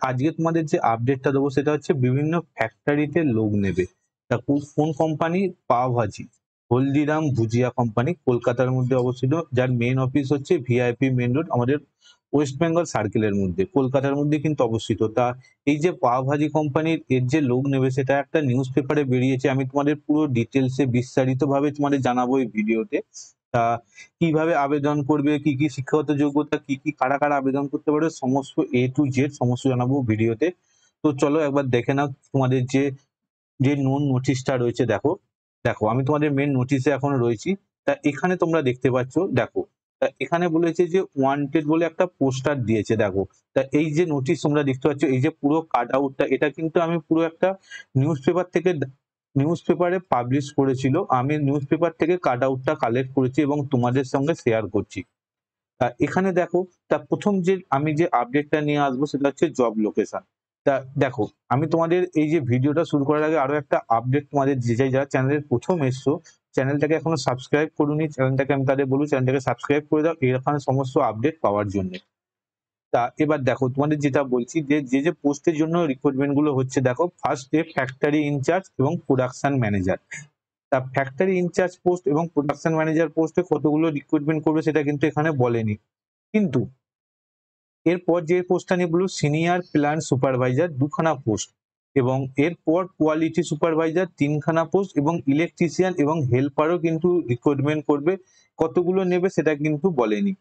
আজকে তোমাদের যে আপডেটটা দেবো সেটা হচ্ছে বিভিন্ন ফ্যাক্টরিতে লোক নেবে। তা কোন কোম্পানি? পাও ভাজি হলদিরাম ভুজিয়া কোম্পানি, কলকাতার মধ্যে অবস্থিত, যার মেন অফিস হচ্ছে ভিআইপি মেন রোড, আমাদের ওয়েস্ট বেঙ্গল সার্কেলের মধ্যে, কলকাতার মধ্যে কিন্তু অবস্থিত। তা এই যে পাও ভাজি কোম্পানির এর যে লোক নেবে সেটা একটা নিউজ পেপারে বেরিয়েছে। আমি তোমাদের পুরো ডিটেলসে বিস্তারিত ভাবে তোমাদের জানাবো এই ভিডিওতে। তা কিভাবে আবেদন করবে, কি কি শিক্ষাগত যোগ্যতা, কি কি কারা কারা আবেদন করতে পারবে, সমস্ত এ টু জেড সমস্ত জানাবো ভিডিওতে। তো চলো একবার দেখে নাও তোমাদের যে যে নোটিশটা রয়েছে। দেখো দেখো আমি তোমাদের মেন নোটিশে এখন রয়েছি। তা এখানে তোমরা দেখতে পাচ্ছ, দেখো তা এখানে বলেছে যে ওয়ান্টেড বলে একটা পোস্টার দিয়েছে। দেখো তা এই যে নোটিশ তোমরা দেখতে পাচ্ছ, এই যে পুরো কাট আউটটা, এটা কিন্তু আমি পুরো একটা নিউজ পেপার থেকে, নিউজ পেপারে পাবলিশ করেছিল, আমি নিউজ পেপার থেকে কাট আউটটা কালেক্ট করেছি এবং তোমাদের সঙ্গে শেয়ার করছি। এখানে দেখো, তা প্রথম যে আমি যে আপডেটটা নিয়ে আসবো সেটা হচ্ছে জব লোকেশন। তা দেখো, আমি তোমাদের এই যে ভিডিওটা শুরু করার আগে আরো একটা আপডেট তোমাদের দিতে চাই। যারা চ্যানেলের প্রথম এসছো, চ্যানেলটাকে এখনো সাবস্ক্রাইব করুনি, চ্যানেলটাকে আমি তাদের বলবো চ্যানেলটাকে সাবস্ক্রাইব করে দাও এরকম সমস্ত আপডেট পাওয়ার জন্য। তা এবার দেখো তোমাদের যেটা বলছি, যে যে যে পোস্টের জন্য রিক্রুটমেন্ট গুলো হচ্ছে, দেখো ফার্স্ট ডে ফ্যাক্টরি ইনচার্জ এবং প্রোডাকশন ম্যানেজার। তা ফ্যাক্টরি ইনচার্জ পোস্ট এবং প্রোডাকশন ম্যানেজার পোস্টে কতগুলো রিক্রুটমেন্ট করবে সেটা কিন্তু এখানে বলেনি। কিন্তু এরপর যে পোস্টটা নিয়ে বললো সিনিয়র প্ল্যান্ট সুপারভাইজার দুখানা পোস্ট, এবং এরপর কোয়ালিটি সুপারভাইজার তিনখানা পোস্ট, এবং ইলেকট্রিশিয়ান এবং হেল্পারও কিন্তু রিক্রুটমেন্ট করবে। কতগুলো নেবে সেটা কিন্তু বলেনি।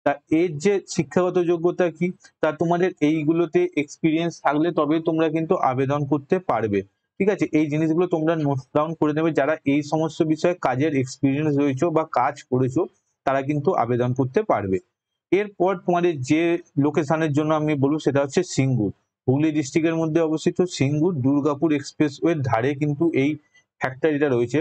তা এর যে শিক্ষাগত যোগ্যতা কি, তা তোমাদের এইগুলোতে এক্সপিরিয়েন্স থাকলে তবে তোমরা কিন্তু আবেদন করতে পারবে। ঠিক আছে, এই জিনিসগুলো তোমরা নোট ডাউন করে নেবে। যারা এই সমস্ত বিষয়ে কাজের এক্সপিরিয়েন্স রয়েছে বা কাজ করেছো তারা কিন্তু আবেদন করতে পারবে। এরপর তোমাদের যে লোকেশনের জন্য আমি বলবো সেটা হচ্ছে সিঙ্গুর, হুগলি ডিস্ট্রিক্টের মধ্যে অবস্থিত সিঙ্গুর দুর্গাপুর এক্সপ্রেসওয়ের ধারে কিন্তু এই ফ্যাক্টরিটা রয়েছে,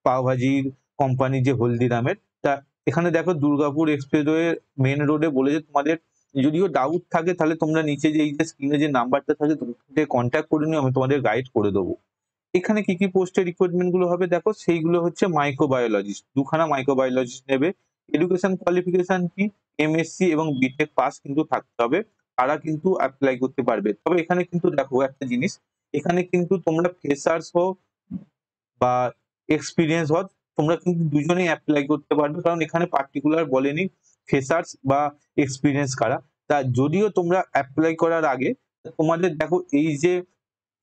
পাওভাজির কোম্পানি যে হলদিরামের। তা এখানে দেখো দুর্গাপুর এক্সপ্রেসওয়ে মেন রোডে বলেছে। তোমাদের যদিও ডাউট থাকে তাহলে তোমরা নিচে যে এই যে স্ক্রিনে যে নাম্বারটা থাকে তোমাদের কন্ট্যাক্ট করে নিও, আমি তোমাদের গাইড করে দেবো। এখানে কি কি পোস্টের রিক্রুটমেন্ট গুলো হবে দেখো, সেইগুলো হচ্ছে মাইক্রোবায়োলজিস্ট, দুখানা মাইক্রোবায়োলজিস্ট নেবে। এডুকেশন কোয়ালিফিকেশন কি? এমএসসি এবং বিটেক পাস কিন্তু থাকতে হবে, তারা কিন্তু অ্যাপ্লাই করতে পারবে। তবে এখানে কিন্তু দেখো একটা জিনিস, এখানে কিন্তু তোমরা ফ্রেশার্স হও বা এক্সপিরিয়েন্স হও, তোমরা কিন্তু দুজনেই অ্যাপ্লাই করতে পারবে, কারণ এখানে পার্টিকুলার বলেনি ফ্রেশার্স বা এক্সপিরিয়েন্স কারা। তা যদিও তোমরা অ্যাপ্লাই করার আগে তোমাদের দেখো এই যে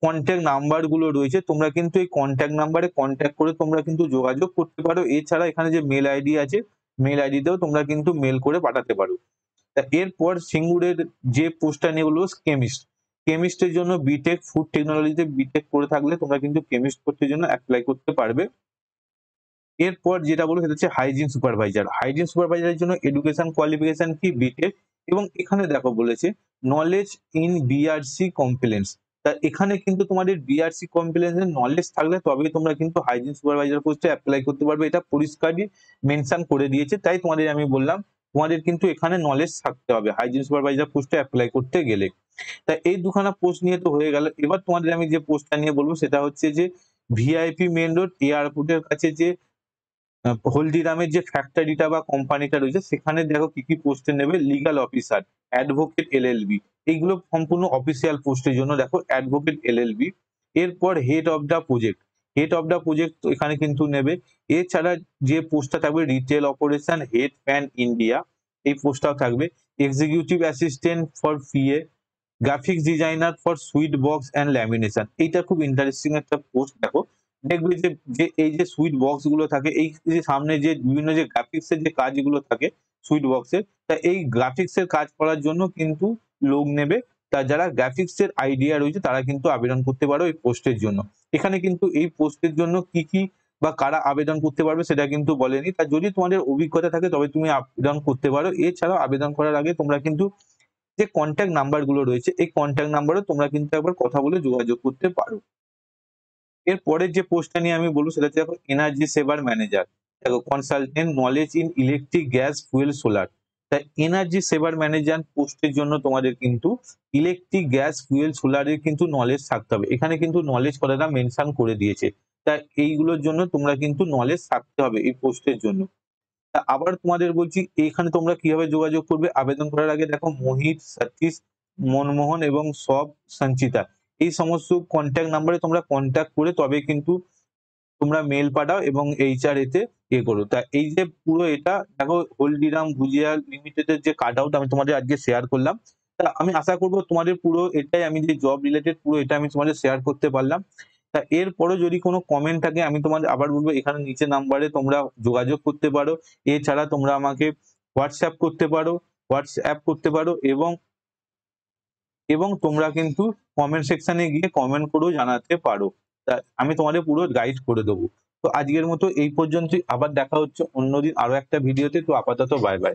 কন্ট্যাক্ট নাম্বার গুলো রয়েছে, তোমরা কিন্তু এই কন্ট্যাক্ট নাম্বারে কন্ট্যাক্ট করে তোমরা কিন্তু যোগাযোগ করতে পারো। এছাড়া এখানে যে মেল আইডি আছে, মেল আইডিতেও তোমরা কিন্তু মেল করে পাঠাতে পারো। তা এরপর সিঙ্গুরের যে পোস্টটা নিয়ে বলবো কেমিস্ট, কেমিস্টের জন্য বিটেক ফুড টেকনোলজিতে বিটেক করে থাকলে তোমরা কিন্তু কেমিস্ট পোস্টের জন্য অ্যাপ্লাই করতে পারবে। এরপর যেটা বলবো সেটা হচ্ছে হাইজিন সুপারভাইজার, হাইজিন সুপারভাইজারের জন্য এডুকেশন কোয়ালিফিকেশন কি? বিটেক। এবং এখানে দেখো বলেছে নলেজ ইন বিআরসি কমপ্লেন্টস। তা এখানে কিন্তু তোমাদের বিআরসি কমপ্লেন্স এর নলেজ থাকলে তবেই তোমরা কিন্তু হাইজিন সুপারভাইজার পোস্টে অ্যাপ্লাই করতে পারবে, এটা পরিষ্কারই মেনশন করে দিয়েছে। তাই তোমাদের আমি বললাম তোমাদের কিন্তু এখানে নলেজ থাকতে হবে হাইজিন সুপারভাইজার পোস্টে অ্যাপ্লাই করতে গেলে। তা এই দুখানা পোস্ট নিয়ে তো হয়ে গেল। এবার তোমাদের আমি যে পোস্টটা নিয়ে বলবো সেটা হচ্ছে যে ভিআইপি মেন রোড এয়ারপোর্টের কাছে যে হলদিরামের যে ফ্যাক্টরিটা বা কোম্পানিটা রয়েছে, সেখানে দেখো কি কি পোস্টে নেবে। লিগাল অফিসার, অ্যাডভোকেট এলএলবি, এইগুলো সম্পূর্ণ অফিসিয়াল পোস্টের জন্য। দেখো অ্যাডভোকেট এলএলবি। এরপর head of the project, head of the project এখানে কিন্তু নেবে। এছাড়া যে পোস্টটা থাকবে retail operation head pan India, এই পোস্টটাও থাকবে। Executive assistant for PA, graphics designer for sweet box and lamination, এইটা খুব ইন্টারেস্টিং একটা পোস্ট। দেখো দেখবে যে যে এই যে সুইট বক্স গুলো থাকে, এই যে সামনে যে বিভিন্ন যে গ্রাফিক্স এর যে কাজগুলো থাকে সুইট বক্সের, তা এই গ্রাফিক্স এর কাজ করার জন্য কিন্তু লোক নেবে। তা যারা গ্রাফিক্স এর আইডিয়া রয়েছে তারা কিন্তু আবেদন করতে পারো এই পোস্টের জন্য। এখানে কিন্তু এই পোস্টের জন্য কি কি বা কারা আবেদন করতে পারবে সেটা কিন্তু বলেনি। তা যদি তোমাদের অভিজ্ঞতা থাকে তবে তুমি আবেদন করতে পারো। এছাড়াও আবেদন করার আগে তোমরা কিন্তু যে কন্ট্যাক্ট নাম্বার গুলো রয়েছে, এই কন্ট্যাক্ট নাম্বারে তোমরা কিন্তু একবার কথা বলে যোগাযোগ করতে পারো। এর পরের যে পোস্টটা নিয়ে আমি বলবো সেটা হচ্ছে দেখো এনার্জি সেভার ম্যানেজার। দেখো consultant knowledge in electric gas fuel solar. তাই এনার্জি সেভার ম্যানেজার পোস্টের জন্য তোমাদের কিন্তু ইলেকট্রিক গ্যাস ফুয়েল সোলারের কিন্তু নলেজ থাকতে হবে। এখানে কিন্তু নলেজ কথাটা মেনশন করে দিয়েছে। তাই এইগুলোর জন্য তোমরা কিন্তু নলেজ থাকতে হবে এই পোস্টের জন্য। আবার তোমাদের বলছি এখানে তোমরা কিভাবে যোগাযোগ করবে আবেদন করার আগে। দেখো মোহিত, সতীশ, মনমোহন এবং সব সঞ্চিতা, এই সমস্ত কন্ট্যাক্ট নাম্বারে তোমরা কন্ট্যাক্ট করে তবে কিন্তু তোমরা মেল পাঠাও এবং এইচআর এতে করো। তা এই যে পুরো এটা দেখো, হলদিরাম ভুজিয়া লিমিটেডের যে কাট আউট আমি তোমাদের আজকে শেয়ার করলাম। তা আমি আশা করবো তোমাদের পুরো এটাই, আমি যে জব রিলেটেড পুরো এটা আমি তোমাদের শেয়ার করতে পারলাম। তা এরপরও যদি কোনো কমেন্ট থাকে আমি তোমাদের আবার বলবো, এখানে নিচে নাম্বারে তোমরা যোগাযোগ করতে পারো। এছাড়া তোমরা আমাকে হোয়াটসঅ্যাপ করতে পারো এবং তোমরা কিন্তু কমেন্ট সেকশনে গিয়ে কমেন্ট করেও জানাতে পারো। তা আমি তোমাদের পুরো গাইড করে দেবো। তো আজকের মতো এই পর্যন্তই, আবার দেখা হচ্ছে অন্যদিন আরো একটা ভিডিওতে। তো আপাতত বাই বাই।